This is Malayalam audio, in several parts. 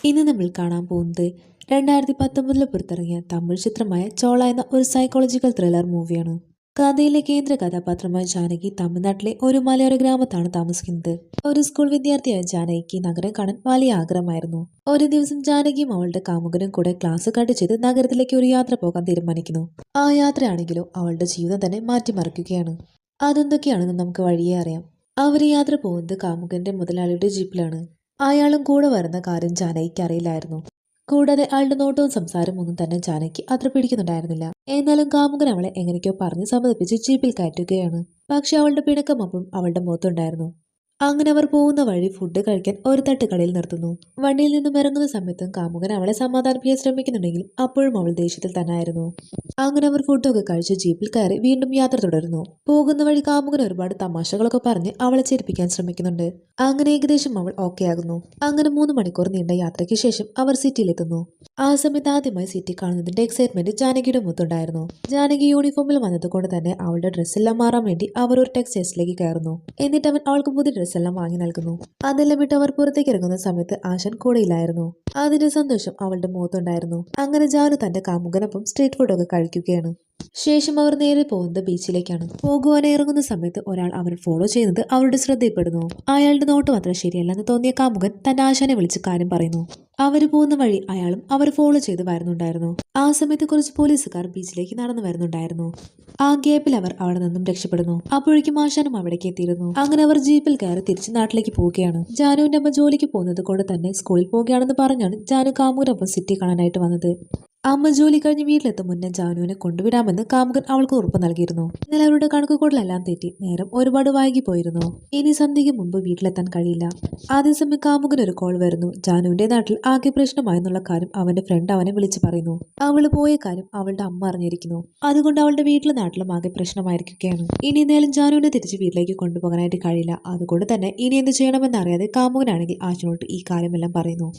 ഇന്ന് നമ്മൾ കാണാൻ പോകുന്നത് 2019 പുറത്തിറങ്ങിയ തമിഴ് ചിത്രമായ ചോള എന്ന ഒരു സൈക്കോളജിക്കൽ ത്രില്ലർ മൂവിയാണ്. കഥയിലെ കേന്ദ്ര കഥാപാത്രമായ ജാനകി തമിഴ്നാട്ടിലെ ഒരു മലയോര ഗ്രാമത്താണ് താമസിക്കുന്നത്. ഒരു സ്കൂൾ വിദ്യാർത്ഥിയായ ജാനകിക്ക് നഗരം കാണാൻ വലിയ ആഗ്രഹമായിരുന്നു. ഒരു ദിവസം ജാനകിയും അവളുടെ കാമുകനും കൂടെ ക്ലാസ് കട്ട് ചെയ്ത് നഗരത്തിലേക്ക് ഒരു യാത്ര പോകാൻ തീരുമാനിക്കുന്നു. ആ യാത്രയാണെങ്കിലോ അവളുടെ ജീവിതം തന്നെ മാറ്റിമറിക്കുകയാണ്. അതെന്തൊക്കെയാണെന്ന് നമുക്ക് വഴിയേ അറിയാം. അവർ യാത്ര പോകുന്നത് കാമുകന്റെ മുതലാളിയുടെ ജീപ്പിലാണ്. അയാളും കൂടെ വരുന്ന കാര്യം ജാനകിക്ക് അറിയില്ലായിരുന്നു. കൂടാതെ അയാളുടെ നോട്ടവും സംസാരവും ഒന്നും തന്നെ ജാനകിക്ക് അത്ര പിടിക്കുന്നുണ്ടായിരുന്നില്ല. എന്നാലും കാമുകൻ അവളെ എങ്ങനെയൊക്കെയോ പറഞ്ഞ് സമ്മതിപ്പിച്ച് ജീപ്പിൽ കയറ്റുകയാണ്. പക്ഷെ അവളുടെ പിണക്കം അപ്പോഴും അവളുടെ മുഖത്തുണ്ടായിരുന്നു. അങ്ങനെ അവർ പോകുന്ന വഴി ഫുഡ് കഴിക്കാൻ ഒരു തട്ടുകടയിൽ നിർത്തുന്നു. വണ്ടിയിൽ നിന്നും ഇറങ്ങുന്ന സമയത്തും കാമുകൻ അവളെ സമാധാനിപ്പിക്കാൻ ശ്രമിക്കുന്നുണ്ടെങ്കിലും അപ്പോഴും അവൾ ദേഷ്യത്തിൽ തന്നെ ആയിരുന്നു. അങ്ങനെ അവർ ഫുഡൊക്കെ കഴിച്ച് ജീപ്പിൽ കയറി വീണ്ടും യാത്ര തുടരുന്നു. പോകുന്ന വഴി കാമുകൻ ഒരുപാട് തമാശകളൊക്കെ പറഞ്ഞ് അവളെ ചിരിപ്പിക്കാൻ ശ്രമിക്കുന്നുണ്ട്. അങ്ങനെ ഏകദേശം അവൾ ഓക്കെ ആകുന്നു. അങ്ങനെ 3 മണിക്കൂർ നീണ്ട യാത്രയ്ക്ക് ശേഷം അവർ സിറ്റിയിലെത്തുന്നു. ആ സമയത്ത് ആദ്യമായി സിറ്റി കാണുന്നതിന്റെ എക്സൈറ്റ്മെന്റ് ജാനകിയുടെ മുഖത്തുണ്ടായിരുന്നു. ജാനകി യൂണിഫോമിൽ വന്നതുകൊണ്ട് തന്നെ അവളുടെ ഡ്രസ്സെല്ലാം മാറാൻ വേണ്ടി അവർ ഒരു ടെക്സ്റ്റൈൽസിലേക്ക് കയറുന്നു. എന്നിട്ട് അവൻ അവൾക്ക് പുതിയ ഡ്രസ്സെല്ലാം വാങ്ങി നൽകുന്നു. അതെല്ലാം വിട്ട് അവർ പുറത്തേക്ക് ഇറങ്ങുന്ന സമയത്ത് ആശാൻ കൂടെയില്ലായിരുന്നു. അതിന്റെ സന്തോഷം അവളുടെ മുഖത്തുണ്ടായിരുന്നു. അങ്ങനെ ജാനു തന്റെ കാമുകനൊപ്പം സ്ട്രീറ്റ് ഫുഡൊക്കെ കഴിക്കുകയാണ്. ശേഷം അവർ നേരെ പോകുന്നത് ബീച്ചിലേക്കാണ്. പോകുവാനായി ഇറങ്ങുന്ന സമയത്ത് ഒരാൾ അവരെ ഫോളോ ചെയ്യുന്നത് അവരുടെ ശ്രദ്ധയിൽപ്പെടുന്നു. അയാളുടെ നോട്ടം അത്ര ശരിയല്ലെന്ന് തോന്നിയ കാമുകൻ തന്റെ ആശാനെ വിളിച്ച് കാര്യം പറയുന്നു. അവര് പോകുന്ന വഴി അയാളും അവർ ഫോളോ ചെയ്ത് വരുന്നുണ്ടായിരുന്നു. ആ സമയത്ത് കുറച്ച് പോലീസുകാർ ബീച്ചിലേക്ക് നടന്നു വരുന്നുണ്ടായിരുന്നു. ആ ഗ്യാപ്പിൽ അവർ അവിടെ നിന്നും രക്ഷപ്പെടുന്നു. അപ്പോഴേക്കും ആശാനും അവിടേക്ക് എത്തിയിരുന്നു. അങ്ങനെ അവർ ജീപ്പിൽ കയറി തിരിച്ച് നാട്ടിലേക്ക് പോവുകയാണ്. ജാനുവിന്റെ അമ്മ ജോലിക്ക് പോകുന്നത് കൊണ്ട് തന്നെ സ്കൂളിൽ പോവുകയാണെന്ന് പറഞ്ഞാണ് ജാനു കാമുകനൊപ്പം സിറ്റി കാണാനായിട്ട് വന്നത്. അമ്മ ജോലി കഴിഞ്ഞ് വീട്ടിലെത്തും മുന്നേ ജാനുവിനെ കൊണ്ടുവിടാമെന്ന് കാമുകൻ അവൾക്ക് ഉറപ്പ് നൽകിയിരുന്നു. എന്നാൽ അവരുടെ കണക്കുകൂടലെല്ലാം തെറ്റി നേരം ഒരുപാട് വൈകി പോയിരുന്നു. ഇനി സന്ധ്യയ്ക്ക് മുമ്പ് വീട്ടിലെത്താൻ കഴിയില്ല. അതേസമയം കാമുകൻ ഒരു കോൾ വരുന്നു. ജാനുവിന്റെ നാട്ടിൽ ആകെ പ്രശ്നമായെന്നുള്ള കാര്യം അവന്റെ ഫ്രണ്ട് അവനെ വിളിച്ചു പറയുന്നു. അവള് പോയ കാര്യം അവളുടെ അമ്മ അറിഞ്ഞിരിക്കുന്നു. അതുകൊണ്ട് അവളുടെ വീട്ടിലും നാട്ടിലും ആകെ പ്രശ്നമായിരിക്കുകയാണ്. ഇനി എന്തായാലും ജാനുവിനെ തിരിച്ച് വീട്ടിലേക്ക് കൊണ്ടുപോകാനായിട്ട് കഴിയില്ല. അതുകൊണ്ട് തന്നെ ഇനി എന്ത് ചെയ്യണമെന്നറിയാതെ കാമുകനാണെങ്കിൽ ആശനോട്ട് ഈ കാര്യമെല്ലാം പറയുന്നു.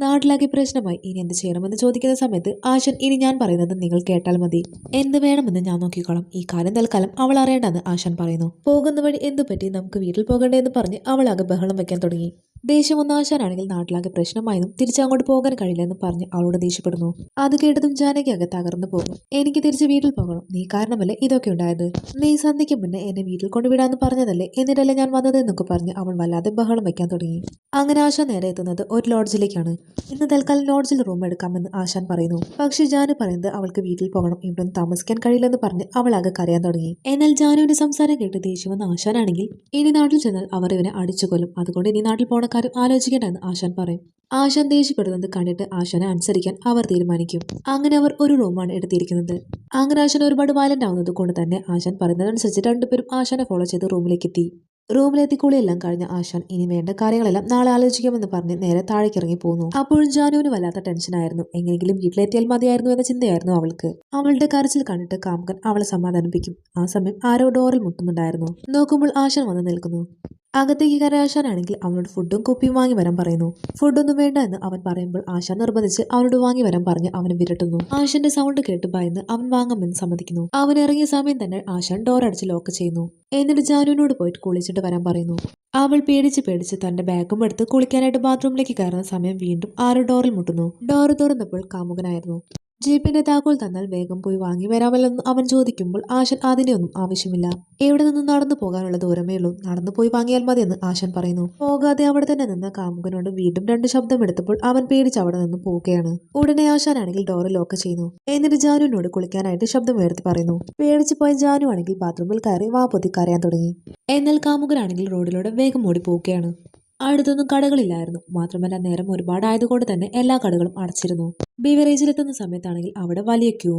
നാട്ടിലാകെ പ്രശ്നമായി ഇനി എന്ത് ചെയ്യണമെന്ന് ചോദിക്കുന്ന സമയത്ത് ആശൻ ഇനി ഞാൻ പറയുന്നത് നിങ്ങൾ കേട്ടാൽ മതി. എന്ത് വേണമെന്ന് ഞാൻ നോക്കിക്കോളാം. ഈ കാര്യം തൽക്കാലം അവൾ അറിയേണ്ടെന്ന് ആശാൻ പറയുന്നു. പോകുന്ന വഴി എന്തു പറ്റി നമുക്ക് വീട്ടിൽ പോകണ്ടേന്ന് പറഞ്ഞ് അവളാകെ ബഹളം വെക്കാൻ തുടങ്ങി. ദേഷ്യം വന്ന ആശാനാണെങ്കിൽ നാട്ടിലാകെ പ്രശ്നമായതും തിരിച്ചങ്ങോട്ട് പോകാൻ കഴിയില്ലെന്ന് പറഞ്ഞ് അവളോട് ദേഷ്യപ്പെടുന്നു. അത് കേട്ടതും ജാനകി ആകെ തകർന്നു പോകും. എനിക്ക് തിരിച്ച് വീട്ടിൽ പോകണം. നീ കാരണമല്ലേ ഇതൊക്കെ ഉണ്ടായത്. നീ സന്ധ്യയ്ക്ക് മുന്നേ എന്നെ വീട്ടിൽ കൊണ്ടുവിടാന്ന് പറഞ്ഞതല്ലേ, എന്നിട്ടല്ലേ ഞാൻ വന്നത് എന്നൊക്കെ പറഞ്ഞ് അവൾ വല്ലാതെ ബഹളം വെക്കാൻ തുടങ്ങി. അങ്ങനെ ആശാൻ നേരെ എത്തുന്നത് ഒരു ലോഡ്ജിലേക്കാണ്. ഇന്ന് തൽക്കാലം ലോഡ്ജിൽ റൂം എടുക്കാമെന്ന് ആശാൻ പറയുന്നു. പക്ഷെ ജാനു പറയുന്നത് അവൾക്ക് വീട്ടിൽ പോകണം, ഇവിടെ താമസിക്കാൻ കഴിയില്ലെന്ന് പറഞ്ഞ് അവൾ ആകെ കരയാൻ തുടങ്ങി. എന്നാൽ ജാനുവിന്റെ സംസാരം കേട്ട് ദേഷ്യം വന്ന ആശാനാണെങ്കിൽ ഇനി നാട്ടിൽ ചെന്നാൽ അവർ ഇവനെ അടിച്ചു കൊല്ലും. അതുകൊണ്ട് ഇനി നാട്ടിൽ പോണ കാര്യം ആലോചിക്കേണ്ടെന്ന് ആശാൻ പറയും. ആശാൻ ദേഷ്യപ്പെടുന്നത് കണ്ടിട്ട് ആശാനെ അനുസരിക്കാൻ അവർ തീരുമാനിക്കും. അങ്ങനെ അവർ ഒരു റൂമാണ് എടുത്തിരിക്കുന്നത്. അങ്ങനെ ആശാൻ ഒരുപാട് വയലന്റ് ആവുന്നത് കൊണ്ട് തന്നെ ആശാൻ പറയുന്നതനുസരിച്ച് രണ്ടുപേരും ആശാനെ ഫോളോ ചെയ്ത് റൂമിലേക്ക് എത്തി. റൂമിലെത്തി കുളിയെല്ലാം കഴിഞ്ഞ ആശാൻ ഇനി വേണ്ട കാര്യങ്ങളെല്ലാം നാളെ ആലോചിക്കാമെന്ന് പറഞ്ഞ് നേരെ താഴേക്ക് ഇറങ്ങി പോകുന്നു. അപ്പോഴും ജാനുവിന് വല്ലാത്ത ടെൻഷനായിരുന്നു. എങ്ങനെയെങ്കിലും വീട്ടിലെത്തിയാൽ മതിയായിരുന്നു എന്ന ചിന്തയായിരുന്നു അവൾക്ക്. അവളുടെ കരച്ചിൽ കണ്ടിട്ട് കാമുകൻ അവളെ സമാധാനിപ്പിക്കും. ആ സമയം ആരോ ഡോറിൽ മുട്ടുന്നുണ്ടായിരുന്നു. നോക്കുമ്പോൾ ആശാൻ വന്ന് നിൽക്കുന്നു. അകത്തേക്ക് കയറി ആശാനാണെങ്കിൽ അവനോട് ഫുഡും കുപ്പിയും വാങ്ങി വരാൻ പറയുന്നു. ഫുഡൊന്നും വേണ്ട എന്ന് അവൻ പറയുമ്പോൾ ആശാൻ നിർബന്ധിച്ച് അവനോട് വാങ്ങി വരാൻ പറഞ്ഞ് അവനെ വിരട്ടുന്നു. ആശാന്റെ സൗണ്ട് കേട്ട് ഭയന്ന് അവൻ വാങ്ങാമെന്ന് സമ്മതിക്കുന്നു. അവൻ ഇറങ്ങിയ സമയം തന്നെ ആശാൻ ഡോർ അടിച്ച് ലോക്ക് ചെയ്യുന്നു. എന്നിട്ട് ജാനുവിനോട് പോയിട്ട് കുളിച്ചിട്ട് വരാൻ പറയുന്നു. അവൾ പേടിച്ച് തന്റെ ബാഗും എടുത്ത് കുളിക്കാനായിട്ട് ബാത്റൂമിലേക്ക് കയറുന്ന സമയം വീണ്ടും ആരോ ഡോറിൽ മുട്ടുന്നു. ഡോറ് തുറന്നപ്പോൾ കാമുകനായിരുന്നു. ജീപ്പിന്റെ താക്കോൽ തന്നാൽ വേഗം പോയി വാങ്ങി വരാമല്ലെന്ന് അവൻ ചോദിക്കുമ്പോൾ ആശൻ അതിന്റെ ഒന്നും ആവശ്യമില്ല. എവിടെ നിന്നും നടന്നു പോകാനുള്ള ദൂരമേ ഉള്ളൂ, നടന്നു പോയി വാങ്ങിയാൽ മതിയെന്ന് ആശൻ പറയുന്നു. പോകാതെ അവിടെ തന്നെ നിന്ന് കാമുകനോട് വീണ്ടും 2 ശബ്ദം എടുത്തപ്പോൾ അവൻ പേടിച്ച് അവിടെ നിന്ന് പോവുകയാണ്. ഉടനെ ആശാനാണെങ്കിൽ ഡോറ് ലോക്ക് ചെയ്യുന്നു. എന്നിട്ട് ജാനുവിനോട് കുളിക്കാനായിട്ട് ശബ്ദം ഉയർത്തി പറയുന്നു. പേടിച്ച് പോയ ജാനു ആണെങ്കിൽ ബാത്റൂമിൽ കയറി വാപ്പൊത്തി കരയാൻ തുടങ്ങി. എന്നാൽ കാമുകനാണെങ്കിൽ റോഡിലൂടെ വേഗം ഓടി പോവുകയാണ്. അടുത്തൊന്നും കടകളില്ലായിരുന്നു. മാത്രമല്ല നേരം ഒരുപാടായതുകൊണ്ട് തന്നെ എല്ലാ കടകളും അടച്ചിരുന്നു. ബിവറേജിലെത്തുന്ന സമയത്താണെങ്കിൽ അവിടെ വലിയ ക്യൂ.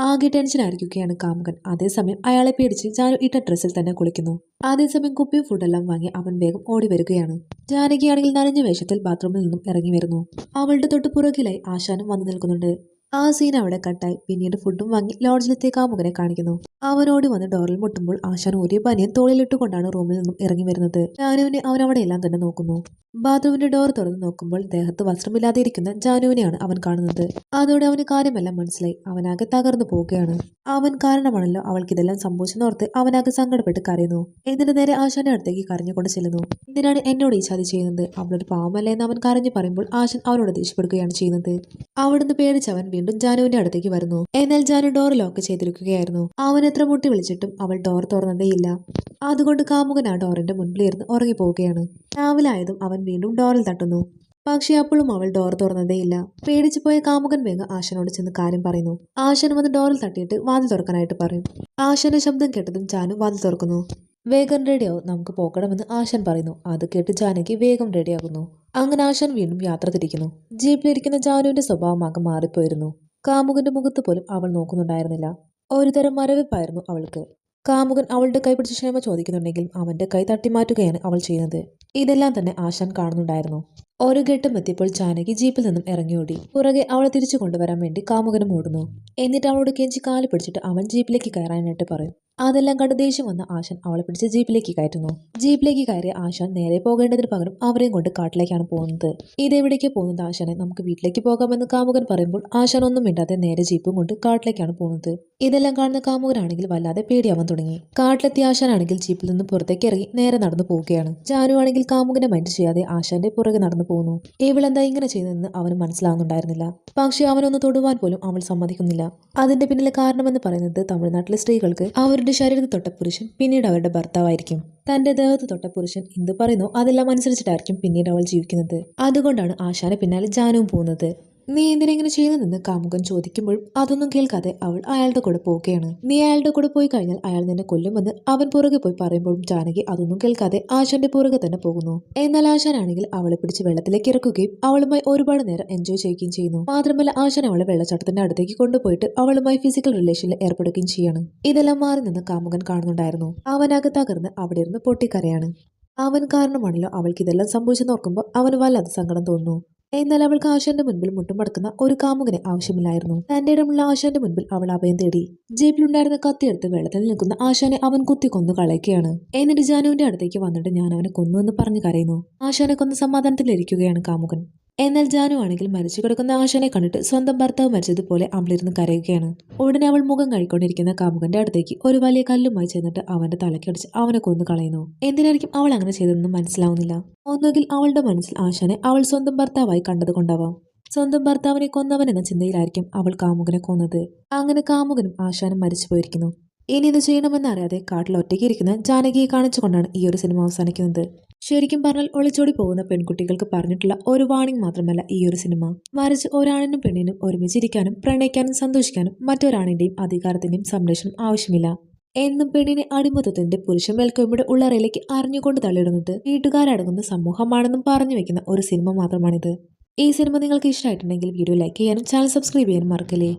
ആകെ ടെൻഷൻ ആയിരിക്കുകയാണ് കാമുകൻ. അതേസമയം അയാളെ പേടിച്ച് ജാനു ഇട്ട ഡ്രസ്സിൽ തന്നെ കുളിക്കുന്നു. അതേസമയം കുപ്പിയും ഫുഡെല്ലാം വാങ്ങി അവൻ വേഗം ഓടി വരികയാണ്. ജാനകിയാണെങ്കിൽ നനഞ്ഞ വേഷത്തിൽ ബാത്റൂമിൽ നിന്നും ഇറങ്ങി വരുന്നു. അവളുടെ തൊട്ട് പുറകിലായി ആശാനും വന്നു നിൽക്കുന്നുണ്ട്. ആ സീൻ അവിടെ കട്ടായി. പിന്നീട് ഫുഡും വാങ്ങി ലോഡ്ജിലെത്തിയ കാമുകനെ കാണിക്കുന്നു. അവനോടി വന്ന് ഡോറിൽ മുട്ടുമ്പോൾ ആശാൻ ഒരു പനിയൻ തോളിലിട്ടുകൊണ്ടാണ് റൂമിൽ നിന്നും ഇറങ്ങി വരുന്നത്. ജാനുവിനെ അവൻ അവിടെ എല്ലാം തന്നെ നോക്കുന്നു. ബാത്റൂമിന്റെ ഡോർ തുറന്ന് നോക്കുമ്പോൾ ദേഹത്ത് വസ്ത്രമില്ലാതെ ഇരിക്കുന്ന ജാനുവിനെയാണ് അവൻ കാണുന്നത്. അതോടെ അവന് കാര്യമെല്ലാം മനസ്സിലായി. അവനാകെ തകർന്നു പോവുകയാണ്. അവൻ കാരണമാണല്ലോ അവൾക്കിതെല്ലാം സംഭവിച്ചെന്നോർത്ത് അവനാകെ സങ്കടപ്പെട്ട് കരയുന്നു. എന്നിട്ട് നേരെ ആശാന്റെ അടുത്തേക്ക് കരഞ്ഞുകൊണ്ട് ചെല്ലുന്നു. എന്തിനാണ് എന്നോട് ഈ ചതി ചെയ്യുന്നത്? അവളൊരു പാവമല്ല എന്ന് അവൻ കരഞ്ഞു പറയുമ്പോൾ ആശാൻ അവനോട് ദേഷ്യപ്പെടുകയാണ് ചെയ്യുന്നത്. അവിടുന്ന് പേടിച്ചവൻ വീണ്ടും ജാനുവിന്റെ അടുത്തേക്ക് വരുന്നു. എന്നാൽ ജാനു ഡോർ ലോക്ക് ചെയ്തിരിക്കുകയായിരുന്നു. അവൻ എത്ര മുട്ടി വിളിച്ചിട്ടും അവൾ ഡോർ തുറന്നതേയില്ല. അതുകൊണ്ട് കാമുകൻ ആ ഡോറിന്റെ മുൻപിലിരുന്ന് ഉറങ്ങിപ്പോവുകയാണ്. രാവിലെ ആയതും അവൻ വീണ്ടും ഡോറിൽ തട്ടുന്നു. പക്ഷെ അപ്പോഴും അവൾ ഡോർ തുറന്നതേയില്ല. പേടിച്ചു പോയ കാമുകൻ വേഗം ആശാനോട് ചെന്ന് കാര്യം പറയുന്നു. ആശാൻ വന്ന് ഡോറിൽ തട്ടിയിട്ട് വാതിൽ തുറക്കാനായിട്ട് പറയും. ആശാന്റെ ശബ്ദം കേട്ടതും ജാനു വാതിൽ തുറക്കുന്നു. വേഗം റെഡിയാവും, നമുക്ക് പോകണമെന്ന് ആശാൻ പറയുന്നു. അത് കേട്ട് ജാനകി വേഗം റെഡിയാകുന്നു. അങ്ങനെ ആശാൻ വീണ്ടും യാത്ര തിരിക്കുന്നു. ജീപ്പിലിരിക്കുന്ന ജാനുവിന്റെ സ്വഭാവമാകെ മാറിപ്പോയിരുന്നു. കാമുകന്റെ മുഖത്ത് പോലും അവൾ നോക്കുന്നുണ്ടായിരുന്നില്ല. ഒരുതരം മരവിപ്പായിരുന്നു അവൾക്ക്. കാമുകൻ അവളുടെ കൈ പിടിച്ച് ക്ഷമ ചോദിക്കുന്നുണ്ടെങ്കിലും അവന്റെ കൈ തട്ടിമാറ്റുകയാണ് അവൾ ചെയ്യുന്നത്. ഇതെല്ലാം തന്നെ ആശാൻ കാണുന്നുണ്ടായിരുന്നു. ഒരു ഘട്ടം എത്തിയപ്പോൾ ജാനകി ജീപ്പിൽ നിന്നും ഇറങ്ങിയോടി. പുറകെ അവളെ തിരിച്ചു കൊണ്ടുവരാൻ വേണ്ടി കാമുകനും ഓടുന്നു. എന്നിട്ട് അവളോട് കെഞ്ചി കാല് പിടിച്ചിട്ട് അവൻ ജീപ്പിലേക്ക് കയറാനായിട്ട് പറയും. അതെല്ലാം കണ്ട് ദേഷ്യം വന്ന ആശാൻ അവളെ പിടിച്ച് ജീപ്പിലേക്ക് കയറ്റുന്നു. ജീപ്പിലേക്ക് കയറിയ ആശാൻ നേരെ പോകേണ്ടതിന് പകരം അവരെയും കൊണ്ട് കാട്ടിലേക്കാണ് പോകുന്നത്. ഇതെവിടേക്ക് പോകുന്നത് ആശാനെ? നമുക്ക് വീട്ടിലേക്ക് പോകാമെന്ന് കാമുകൻ പറയുമ്പോൾ ആശാൻ ഒന്നും മിണ്ടാതെ നേരെ ജീപ്പും കൊണ്ട് കാട്ടിലേക്കാണ് പോകുന്നത്. ഇതെല്ലാം കാണുന്ന കാമുകനാണെങ്കിൽ വല്ലാതെ പേടിയാവാൻ തുടങ്ങി. കാട്ടിലെത്തിയ ആശാനാണെങ്കിൽ ജീപ്പിൽ നിന്ന് പുറത്തേക്ക് ഇറങ്ങി നേരെ നടന്നു പോവുകയാണ്. ജാനു ആണെങ്കിൽ കാമുകനെ മൈൻഡ് ചെയ്യാതെ ആശാന്റെ പുറകെ നടന്നു പോകുന്നു. ഇവളെന്താ ഇങ്ങനെ ചെയ്യുന്നതെന്ന് അവന് മനസ്സിലാവുന്നുണ്ടായിരുന്നില്ല. പക്ഷെ അവനൊന്ന് തൊടുവാൻ പോലും അവൾ സമ്മതിക്കുന്നില്ല. അതിന്റെ പിന്നിലെ കാരണമെന്ന് പറയുന്നത് തമിഴ്നാട്ടിലെ സ്ത്രീകൾക്ക് അവരുടെ ശരീരത്തിൽ തൊട്ട പുരുഷൻ പിന്നീട് അവരുടെ ഭർത്താവായിരിക്കും. തന്റെ ദേഹത്ത് തൊട്ട പുരുഷൻ എന്ത് പറയുന്നു അതെല്ലാം അനുസരിച്ചിട്ടായിരിക്കും പിന്നീട് അവൾ ജീവിക്കുന്നത്. അതുകൊണ്ടാണ് ആശാന് പിന്നാലെ ജാനുവും പോകുന്നത്. നീ എന്തിനെങ്ങനെ ചെയ്യുന്നതെന്ന് കാമുകൻ ചോദിക്കുമ്പോഴും അതൊന്നും കേൾക്കാതെ അവൾ അയാളുടെ കൂടെ പോവുകയാണ്. നീ അയാളുടെ കൂടെ പോയി കഴിഞ്ഞാൽ അയാൾ നിന്നെ കൊല്ലുമെന്ന് അവൻ പുറകെ പോയി പറയുമ്പോഴും ജാനകി അതൊന്നും കേൾക്കാതെ ആശാന്റെ പുറകെ തന്നെ പോകുന്നു. എന്നാൽ ആശാനാണെങ്കിൽ അവളെ പിടിച്ച് വെള്ളത്തിലേക്ക് ഇറക്കുകയും അവളുമായി ഒരുപാട് നേരം എൻജോയ് ചെയ്യുകയും ചെയ്യുന്നു. മാത്രമല്ല ആശാൻ അവളെ വെള്ളച്ചാട്ടത്തിന്റെ അടുത്തേക്ക് കൊണ്ടുപോയിട്ട് അവളുമായി ഫിസിക്കൽ റിലേഷനിൽ ഏർപ്പെടുകയും ചെയ്യാണ്. ഇതെല്ലാം മാറി നിന്ന് കാമുകൻ കാണുന്നുണ്ടായിരുന്നു. അവനാകെ തകർന്ന് അവിടെ ഇരുന്ന് പൊട്ടിക്കരയാണ്. അവൻ കാരണമാണല്ലോ അവൾക്ക് ഇതെല്ലാം സംഭവിച്ചെന്നോർക്കുമ്പോൾ അവന് വല്ലാതെ സങ്കടം തോന്നുന്നു. എന്നാൽ അവൾക്ക് ആശാന്റെ മുൻപിൽ മുട്ടുമടക്കുന്ന ഒരു കാമുകനെ ആവശ്യമില്ലായിരുന്നു. തന്റെ ഇടമുള്ള ആശാന്റെ മുൻപിൽ അവൾ അഭയം തേടി. ജീപ്പിലുണ്ടായിരുന്ന കത്തിയെടുത്ത് വെള്ളത്തിൽ നിൽക്കുന്ന ആശാനെ അവൻ കുത്തി കൊന്നു കളയുകയാണ്. എന്നിട്ട് ജാനുവിന്റെ അടുത്തേക്ക് വന്നിട്ട് ഞാൻ അവനെ കൊന്നു എന്ന് പറഞ്ഞ് കരയുന്നു. ആശാനെ കൊന്ന സമാധാനത്തിലിരിക്കുകയാണ് കാമുകൻ. എന്നാൽ ജാനു ആണെങ്കിൽ മരിച്ചു കിടക്കുന്ന ആശാനെ കണ്ടിട്ട് സ്വന്തം ഭർത്താവ് മരിച്ചതുപോലെ അവളിരുന്ന് കരയുകയാണ്. ഉടനെ അവൾ മുഖം കഴിക്കൊണ്ടിരിക്കുന്ന കാമുകന്റെ അടുത്തേക്ക് ഒരു വലിയ കല്ലുമായി ചെന്നിട്ട് അവന്റെ തലക്കടിച്ച് അവനെ കൊന്നു കളയുന്നു. എന്തിനായിരിക്കും അവൾ അങ്ങനെ ചെയ്തതെന്ന് മനസ്സിലാവുന്നില്ല. ഒന്നുകിൽ അവളുടെ മനസ്സിൽ ആശാനെ അവൾ സ്വന്തം ഭർത്താവായി കണ്ടതുകൊണ്ടാവാം. സ്വന്തം ഭർത്താവിനെ കൊന്നവൻ എന്ന ചിന്തയിലായിരിക്കും അവൾ കാമുകനെ കൊന്നത്. അങ്ങനെ കാമുകനും ആശാനും മരിച്ചു പോയിരിക്കുന്നു. ഇനി ഇത് ചെയ്യണമെന്നറിയാതെ കാട്ടിൽ ഒറ്റയ്ക്കിരിക്കുന്ന ജാനകിയെ കാണിച്ചുകൊണ്ടാണ് ഈ ഒരു സിനിമ അവസാനിക്കുന്നത്. ശരിക്കും പറഞ്ഞാൽ ഒളിച്ചോടി പോകുന്ന പെൺകുട്ടികൾക്ക് പറഞ്ഞിട്ടുള്ള ഒരു വാണിംഗ് മാത്രമല്ല ഈ ഒരു സിനിമ. മറിച്ച് ഒരാണിനും പെണ്ണിനും ഒരുമിച്ചിരിക്കാനും പ്രണയിക്കാനും സന്തോഷിക്കാനും മറ്റൊരാണിന്റെയും അധികാരത്തിന്റെയും സംരക്ഷണം ആവശ്യമില്ല. എന്നും പെണ്ണിനെ അടിമത്തത്തിന്റെ പുരുഷ മേൽക്കോയ്മയുടെ ഉള്ളറയിലേക്ക് അറിഞ്ഞുകൊണ്ട് തള്ളിയിടുന്നത് വീട്ടുകാരടങ്ങുന്ന സമൂഹമാണെന്നും പറഞ്ഞു വെക്കുന്ന ഒരു സിനിമ മാത്രമാണിത്. ഈ സിനിമ നിങ്ങൾക്ക് ഇഷ്ടമായിട്ടുണ്ടെങ്കിൽ വീഡിയോ ലൈക്ക് ചെയ്യാനും ചാനൽ സബ്സ്ക്രൈബ് ചെയ്യാനും മറക്കല്ലേ.